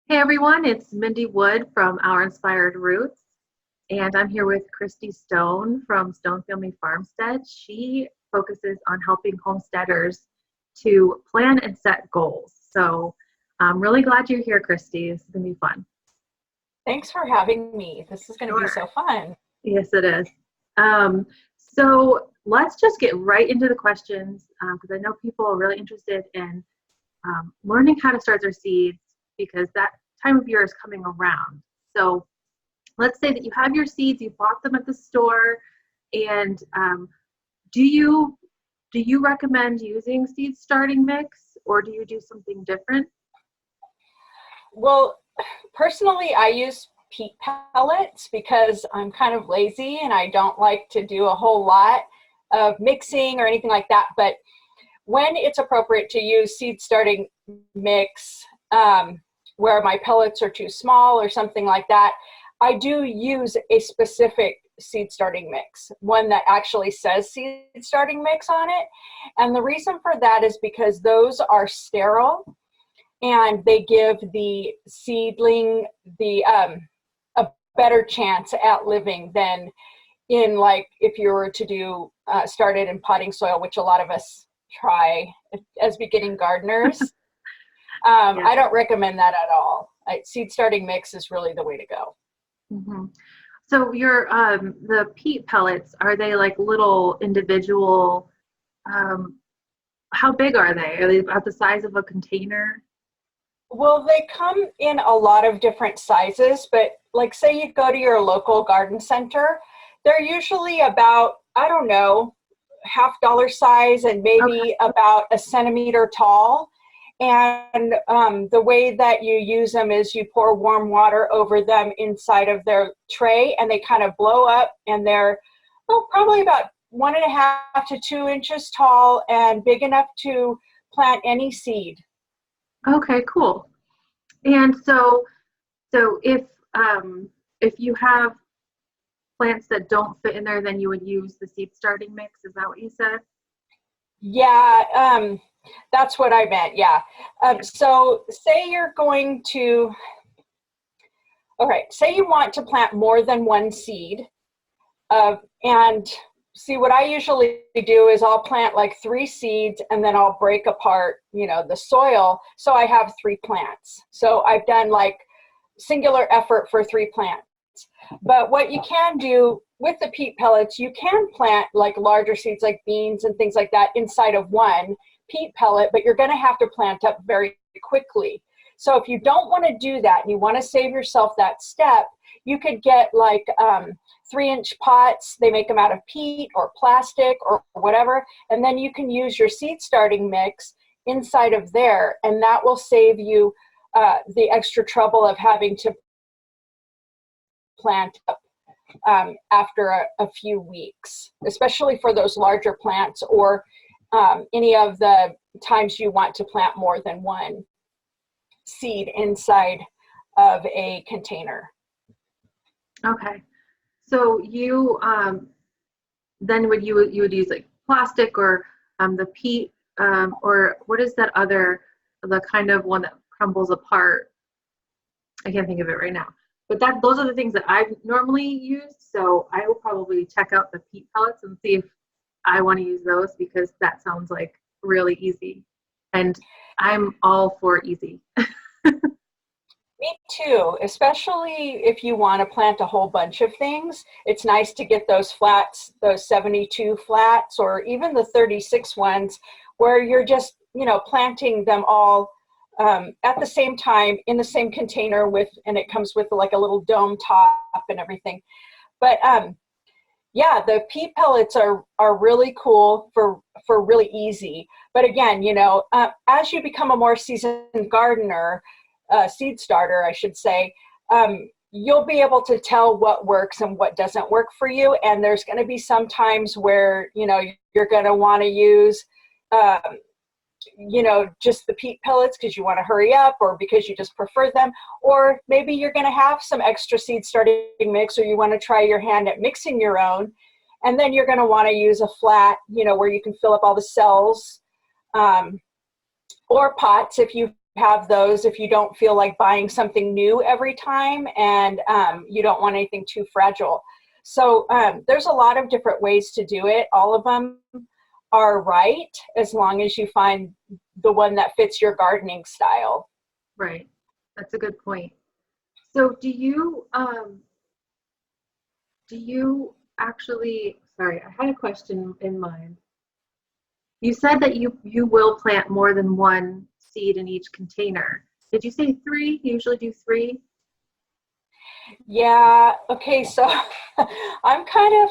Hey everyone, it's Mindy Wood from Our Inspired Roots, and I'm here with Kristi Stone from Stone Family Farmstead. She focuses on helping homesteaders to plan and set goals. So I'm really glad you're here, Kristi. This is going to be fun. Thanks for having me. This is going to be Sure. so fun. Yes, it is. So let's just get right into the questions because I know people are really interested in learning how to start their seeds because that time of year is coming around. So let's say that you have your seeds, you bought them at the store, and do you do you recommend using seed starting mix or do you do something different? Well, personally, I use peat pellets because I'm kind of lazy and I don't like to do a whole lot of mixing or anything like that. But when it's appropriate to use seed starting mix, where my pellets are too small or something like that, I do use a specific seed starting mix, one that actually says seed starting mix on it. And the reason for that is because those are sterile and they give the seedling a better chance at living than in, like, if you were to do start it in potting soil, which a lot of us try as beginning gardeners. Yeah. I don't recommend that at all. Seed starting mix is really the way to go. hmm So your the peat pellets, are they like little individual? Um, how big are they? Are they about the size of a container? Well, they come in a lot of different sizes, but like say you go to your local garden center, they're usually about, I don't know, half dollar size and Okay. maybe about a centimeter tall. And the way that you use them is you pour warm water over them inside of their tray and they kind of blow up and they're probably about 1.5 to 2 inches tall and big enough to plant any seed. Okay, cool. And so if you have plants that don't fit in there, then you would use the seed starting mix. Is that what you said? Yeah, that's what I meant. Yeah. Yeah. So say you're going to, okay, say you want to plant more than one seed. And see, what I usually do is I'll plant like 3 seeds and then I'll break apart, the soil. So I have 3 plants. So I've done like singular effort for 3 plants. But what you can do with the peat pellets, you can plant like larger seeds like beans and things like that inside of one peat pellet, but you're going to have to plant up very quickly. So if you don't want to do that and you want to save yourself that step, you could get like 3-inch pots. They make them out of peat or plastic or whatever. And then you can use your seed starting mix inside of there. And that will save you the extra trouble of having to plant up after a few weeks, especially for those larger plants or any of the times you want to plant more than one seed inside of a container. Okay. So you then would use like plastic or the peat or what is that other the kind of one that crumbles apart? I can't think of it right now. But that those are the things that I've normally used. So I will probably check out the peat pellets and see if I want to use those because that sounds like really easy. And I'm all for easy. Me too, especially if you want to plant a whole bunch of things. It's nice to get those flats, those 72 flats, or even the 36 ones, where you're just, planting them all at the same time in the same container and it comes with like a little dome top and everything. But yeah, the peat pellets are really cool for really easy. But again, as you become a more seasoned gardener, seed starter, I should say, you'll be able to tell what works and what doesn't work for you. And there's going to be some times where, you're going to want to use, um, just the peat pellets because you want to hurry up or because you just prefer them. Or maybe you're going to have some extra seed starting mix or you want to try your hand at mixing your own. And then you're going to want to use a flat, where you can fill up all the cells, or pots if you have those if you don't feel like buying something new every time, and you don't want anything too fragile. So there's a lot of different ways to do it. All of them are right as long as you find the one that fits your gardening style. Right. That's a good point. So do you actually, sorry, I had a question in mind. You said that you will plant more than one seed in each container. Did you say three? You usually do three? Yeah, okay, so I'm kind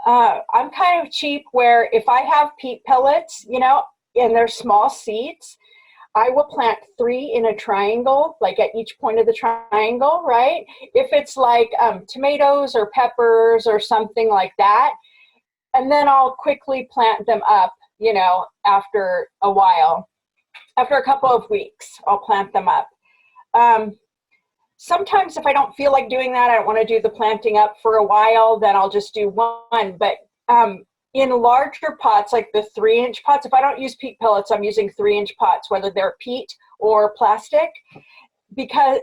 of cheap where if I have peat pellets, and they're small seeds, I will plant 3 in a triangle, like at each point of the triangle, right? If it's like tomatoes or peppers or something like that, and then I'll quickly plant them up, after a while. After a couple of weeks, I'll plant them up. Sometimes if I don't feel like doing that, I don't want to do the planting up for a while, then I'll just do one. But in larger pots, like the 3-inch pots, if I don't use peat pellets, I'm using 3-inch pots, whether they're peat or plastic, because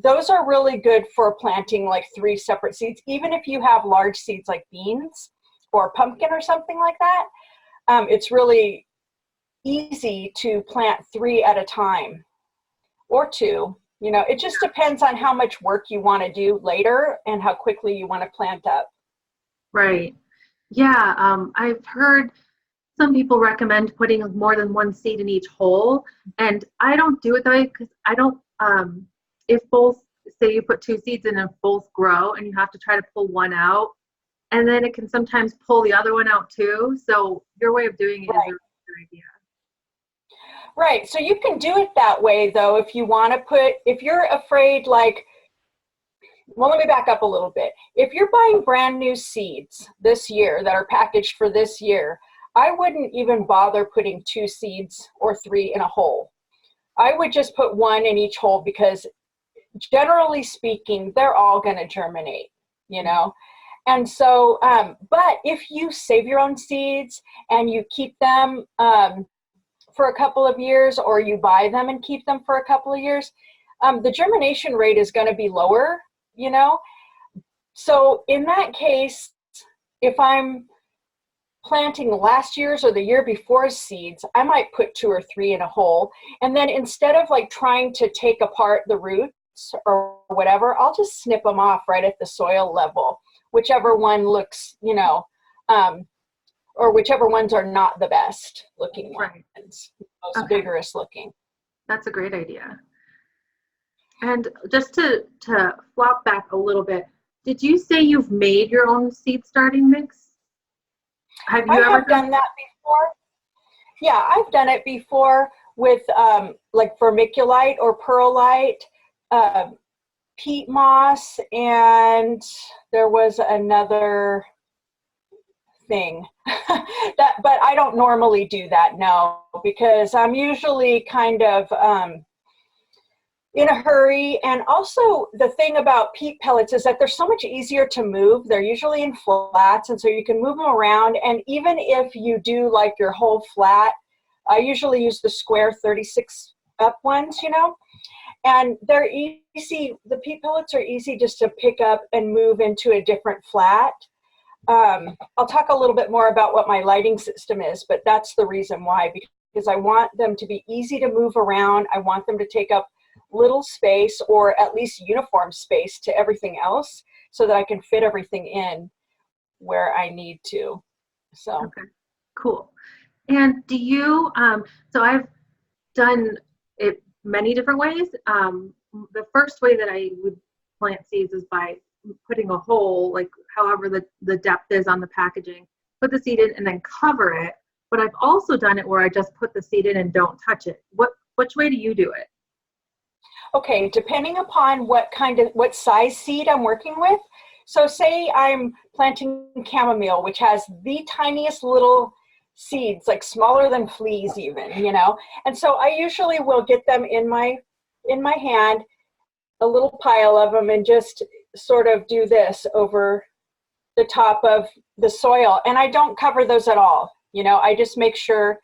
those are really good for planting like 3 separate seeds. Even if you have large seeds like beans or pumpkin or something like that, it's really easy to plant 3 at a time or 2. It just depends on how much work you want to do later and how quickly you want to plant up. Right. Yeah. I've heard some people recommend putting more than one seed in each hole, and I don't do it that way because I don't. If both, say you put 2 seeds in and both grow, and you have to try to pull one out, and then it can sometimes pull the other one out too. So your way of doing it is a really good idea. Right. So you can do it that way, though, if you want to if you're afraid, well, let me back up a little bit. If you're buying brand new seeds this year that are packaged for this year, I wouldn't even bother putting 2 seeds or 3 in a hole. I would just put 1 in each hole because generally speaking, they're all going to germinate, And so, but if you save your own seeds and you keep them, for a couple of years, or you buy them and keep them for a couple of years, the germination rate is going to be lower, So in that case, if I'm planting last year's or the year before's seeds, I might put 2 or 3 in a hole. And then instead of trying to take apart the roots or whatever, I'll just snip them off right at the soil level, whichever one looks, or whichever ones are not the best looking ones, most vigorous looking. That's a great idea. And just to flop back a little bit, did you say you've made your own seed starting mix? Have you ever done that before? Yeah, I've done it before with like vermiculite or perlite, peat moss, and there was another thing but I don't normally do that, no, because I'm usually kind of in a hurry. And also the thing about peat pellets is that they're so much easier to move. They're usually in flats, and so you can move them around. And even if you do like your whole flat, I usually use the square 36 up ones, and they're easy. The peat pellets are easy just to pick up and move into a different flat. I'll talk a little bit more about what my lighting system is, but that's the reason why, because I want them to be easy to move around. I want them to take up little space, or at least uniform space to everything else, so that I can fit everything in where I need to. So. Okay, cool. And do you, so I've done it many different ways. The first way that I would plant seeds is by putting a hole, like however the depth is on the packaging, put the seed in and then cover it. But I've also done it where I just put the seed in and don't touch it. Which way do you do it? Okay, depending upon what size seed I'm working with. So say I'm planting chamomile, which has the tiniest little seeds, like smaller than fleas even, And so I usually will get them in my hand, a little pile of them, and just sort of do this over the top of the soil. And I don't cover those at all. I just make sure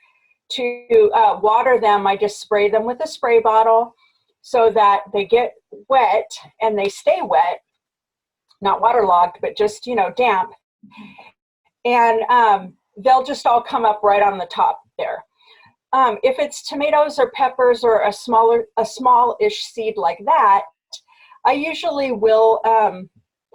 to water them, I just spray them with a spray bottle so that they get wet and they stay wet, not waterlogged, but just, damp. And they'll just all come up right on the top there. If it's tomatoes or peppers or a smallish seed like that, I usually will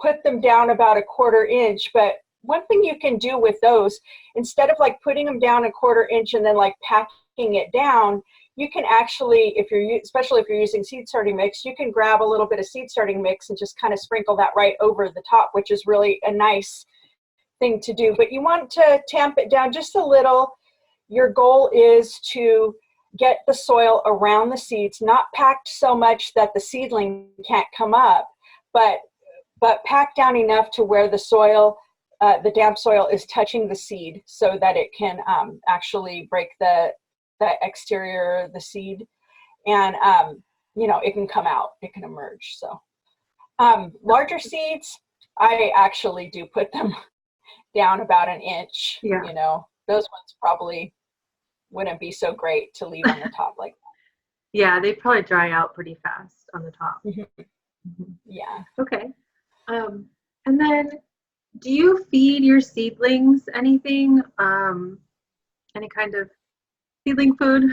put them down about 1/4 inch. But one thing you can do with those, instead of like putting them down 1/4 inch and then like packing it down, you can actually, especially if you're using seed starting mix, you can grab a little bit of seed starting mix and just kind of sprinkle that right over the top, which is really a nice thing to do. But you want to tamp it down just a little. Your goal is to get the soil around the seeds, not packed so much that the seedling can't come up, but packed down enough to where the soil, the damp soil is touching the seed so that it can actually break the exterior of the seed, and it can come out, it can emerge. So larger seeds, I actually do put them down about 1 inch. Yeah. Those ones probably wouldn't be so great to leave on the top like that. Yeah, they probably dry out pretty fast on the top. Yeah. Okay. And then do you feed your seedlings anything? Any kind of seedling food?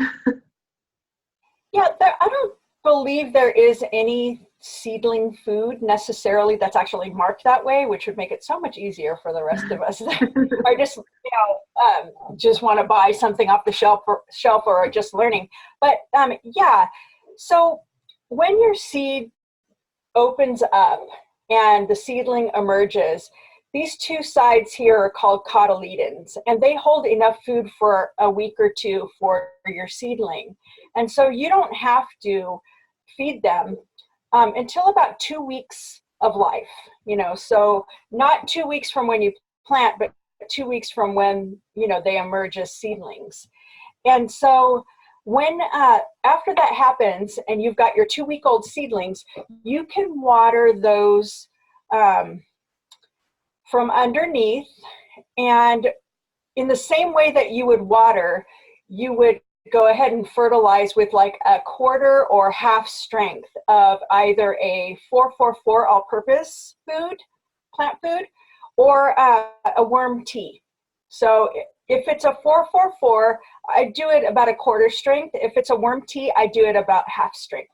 Yeah, I don't believe there is any seedling food necessarily that's actually marked that way, which would make it so much easier for the rest of us that are just want to buy something off the shelf or just learning. But yeah, so when your seed opens up and the seedling emerges, these two sides here are called cotyledons, and they hold enough food for a week or two for your seedling. And so you don't have to feed them until about 2 weeks of life, so not 2 weeks from when you plant, but 2 weeks from when, they emerge as seedlings. And so when, after that happens and you've got your 2-week-old seedlings, you can water those from underneath, and in the same way that you would water, you would go ahead and fertilize with like 1/4 or half strength of either a 4-4-4 all-purpose plant food, or a worm tea. So if it's a 4-4-4, I do it about 1/4 strength. If it's a worm tea, I do it about half strength.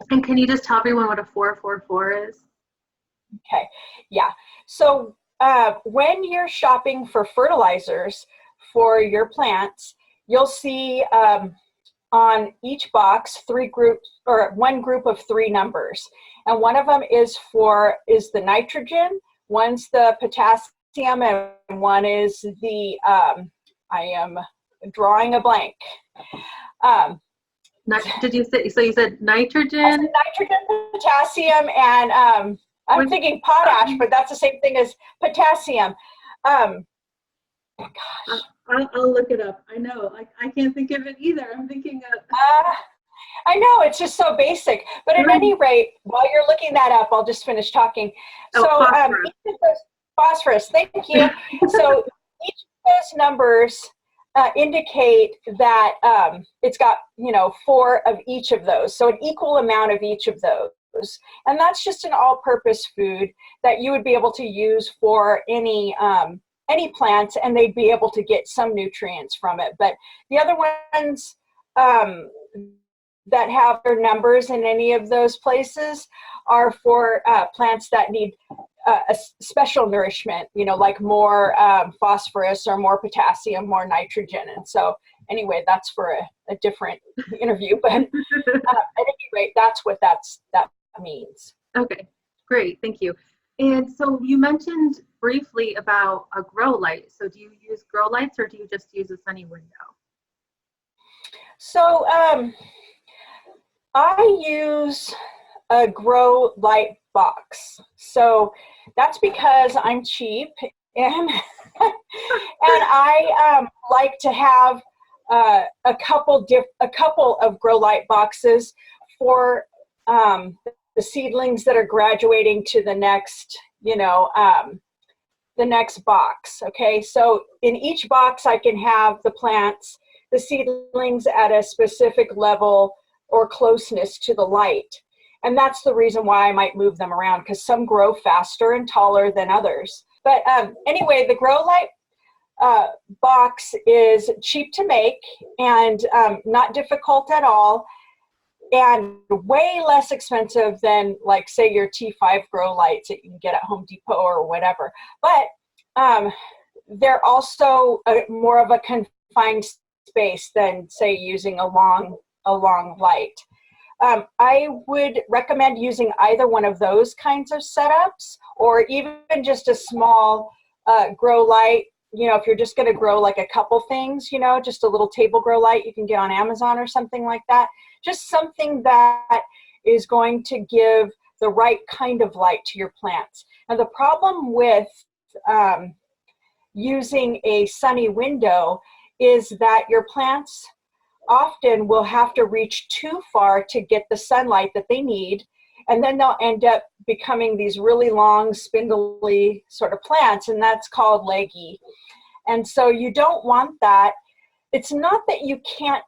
And can you just tell everyone what a 4-4-4 is? Okay, yeah. So when you're shopping for fertilizers for your plants, you'll see on each box one group of 3 numbers. And one of them is the nitrogen, one's the potassium, and one is the, I am drawing a blank. Did you say, so you said nitrogen? I said nitrogen, potassium, and I'm thinking potash, but that's the same thing as potassium. Gosh. I'll look it up. I know. I can't think of it either. I'm thinking of... I know, it's just so basic. But at any rate, while you're looking that up, I'll just finish talking. So phosphorus. Phosphorus, thank you. So each of those numbers indicate that it's got, 4 of each of those. So an equal amount of each of those. And that's just an all-purpose food that you would be able to use for any plants, and they'd be able to get some nutrients from it. But the other ones that have their numbers in any of those places are for plants that need a special nourishment, like more phosphorus or more potassium, more nitrogen. And so anyway, that's for a different interview. But at any rate, that's what that means. Okay, great. Thank you. And so you mentioned briefly about a grow light. So do you use grow lights, or do you just use a sunny window? So I use a grow light box. So that's because I'm cheap, and I like to have a couple of grow light boxes for the seedlings that are graduating to the next, the next box. Okay, so in each box I can have the plants the seedlings at a specific level or closeness to the light. And that's the reason why I might move them around, because some grow faster and taller than others. But anyway, the Grow Light box is cheap to make and not difficult at all, and way less expensive than, like, say, your T5 grow lights that you can get at Home Depot or whatever. But they're also more of a confined space than, say, using a long light. I would recommend using either one of those kinds of setups, or even just a small grow light. You know, if you're just going to grow like a couple things, you know, just a little table grow light you can get on Amazon or something like that. Just something that is going to give the right kind of light to your plants. And the problem with using a sunny window is that your plants often will have to reach too far to get the sunlight that they need, and then they'll end up becoming these really long, spindly sort of plants, and that's called leggy. And so you don't want that. It's not that you can't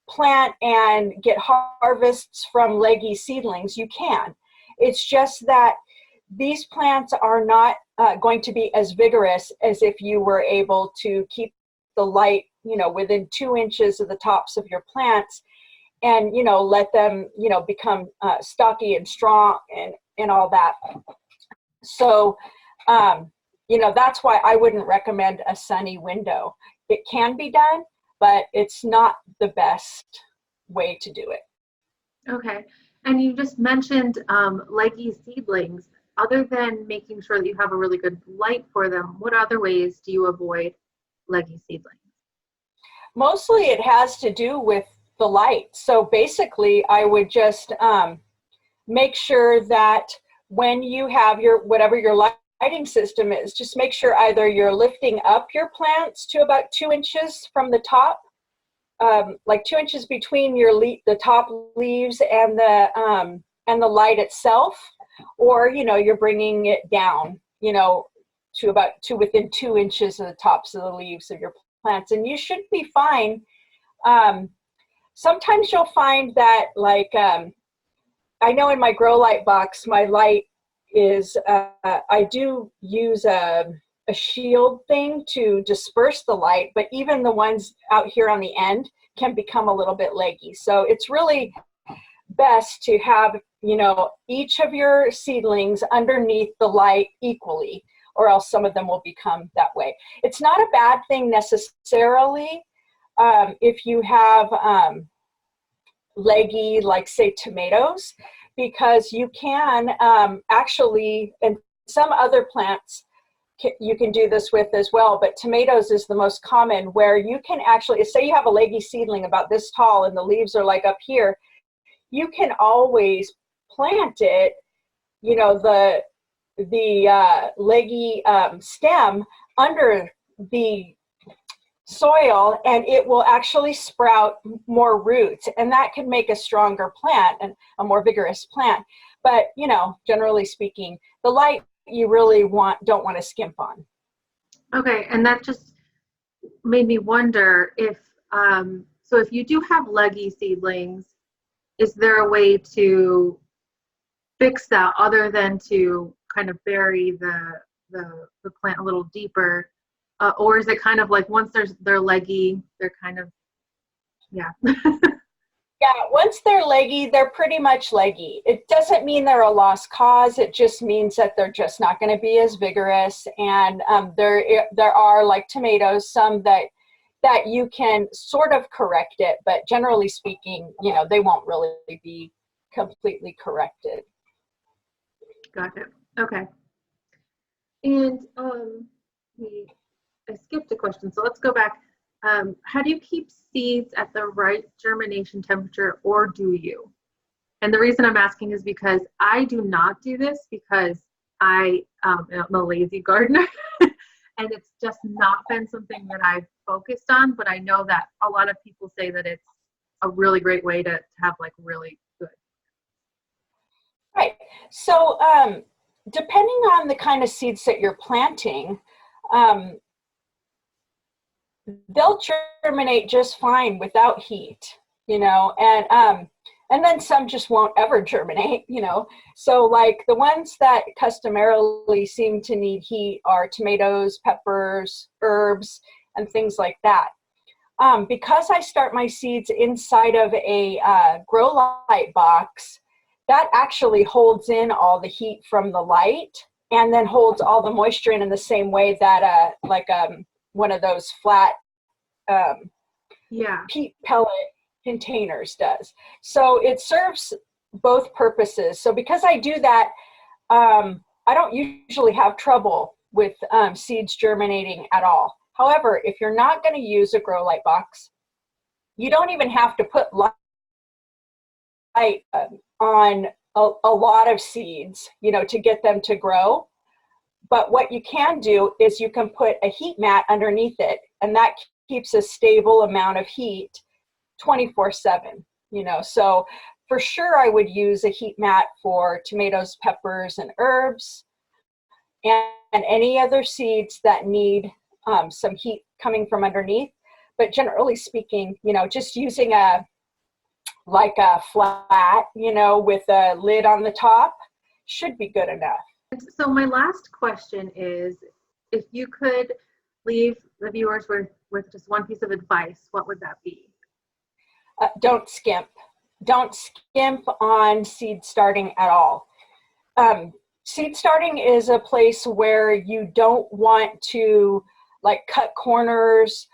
plant and get harvests from leggy seedlings. You can. It's just that these plants are not going to be as vigorous as if you were able to keep the light, you know, within 2 inches of the tops of your plants, and, you know, let them, you know, become stocky and strong and all that. So, you know, that's why I wouldn't recommend a sunny window. It can be done, but it's not the best way to do it. Okay. And you just mentioned leggy seedlings. Other than making sure that you have a really good light for them, what other ways do you avoid leggy seedlings? Mostly it has to do with the light. So basically, I would just make sure that when you have your, whatever your lighting system is, just make sure either you're lifting up your plants to about 2 inches from the top, like 2 inches between your the top leaves and the light itself, or, you know, you're bringing it down, you know, to about within 2 inches of the tops of the leaves of your plants, and you should be fine. Sometimes you'll find that, like, I know in my grow light box, my light is, I do use a shield thing to disperse the light, but even the ones out here on the end can become a little bit leggy. So it's really best to have, you know, each of your seedlings underneath the light equally, or else some of them will become that way. It's not a bad thing necessarily if you have leggy, like, say, tomatoes, because you can actually, and some other plants you can do this with as well, but tomatoes is the most common, where you can actually, say you have a leggy seedling about this tall and the leaves are like up here, you can always plant it, you know, the leggy stem under the soil, and it will actually sprout more roots, and that can make a stronger plant and a more vigorous plant. But, you know, generally speaking, the light you really don't want to skimp on. Okay, and that just made me wonder if, so if you do have leggy seedlings, is there a way to fix that other than to kind of bury the plant a little deeper? Or is it kind of like once they're leggy, they're kind of, yeah. Yeah, once they're leggy, they're pretty much leggy. It doesn't mean they're a lost cause. It just means that they're just not going to be as vigorous. And there are, like tomatoes, some that you can sort of correct it, but generally speaking, you know, they won't really be completely corrected. Got it. Okay. And I skipped a question, so let's go back. How do you keep seeds at the right germination temperature, or do you? And the reason I'm asking is because I do not do this, because I'm a lazy gardener and it's just not been something that I've focused on, but I know that a lot of people say that it's a really great way to have like really good. Right. So depending on the kind of seeds that you're planting, they'll germinate just fine without heat, and then some just won't ever germinate, So like the ones that customarily seem to need heat are tomatoes, peppers, herbs, and things like that. Because I start my seeds inside of a grow light box, that actually holds in all the heat from the light and then holds all the moisture in the same way that one of those flat peat pellet containers does. So it serves both purposes. So because I do that, I don't usually have trouble with seeds germinating at all. However, if you're not going to use a grow light box, you don't even have to put light on a lot of seeds, to get them to grow. But what you can do is you can put a heat mat underneath it, and that keeps a stable amount of heat 24/7, So for sure I would use a heat mat for tomatoes, peppers, and herbs, and any other seeds that need some heat coming from underneath. But generally speaking, just using a flat, with a lid on the top should be good enough. So my last question is, if you could leave the viewers with just one piece of advice, what would that be? Don't skimp. Don't skimp on seed starting at all. Seed starting is a place where you don't want to cut corners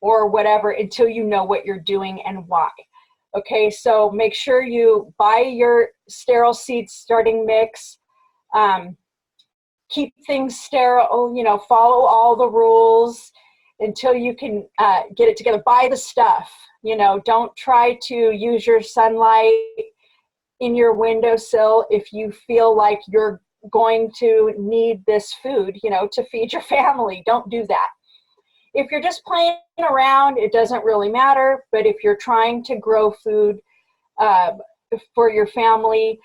or whatever until you know what you're doing and why. Okay, so make sure you buy your sterile seed starting mix. Keep things sterile, follow all the rules until you can get it together. Buy the stuff, don't try to use your sunlight in your windowsill if you feel like you're going to need this food, to feed your family. Don't do that. If you're just playing around, it doesn't really matter. But if you're trying to grow food for your family,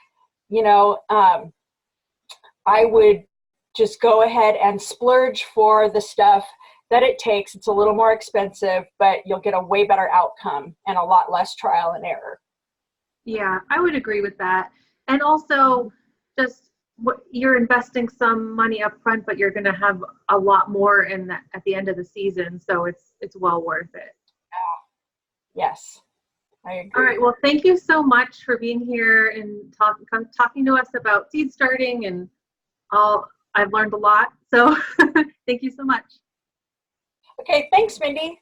I would just go ahead and splurge for the stuff that it takes. It's a little more expensive, but you'll get a way better outcome and a lot less trial and error. Yeah, I would agree with that. And also, just you're investing some money up front, but you're going to have a lot more at the end of the season, so it's well worth it. Yes, I agree. All right. Well, thank you so much for being here and talking to us about seed starting and all. I've learned a lot, so thank you so much. Okay, thanks, Mindy.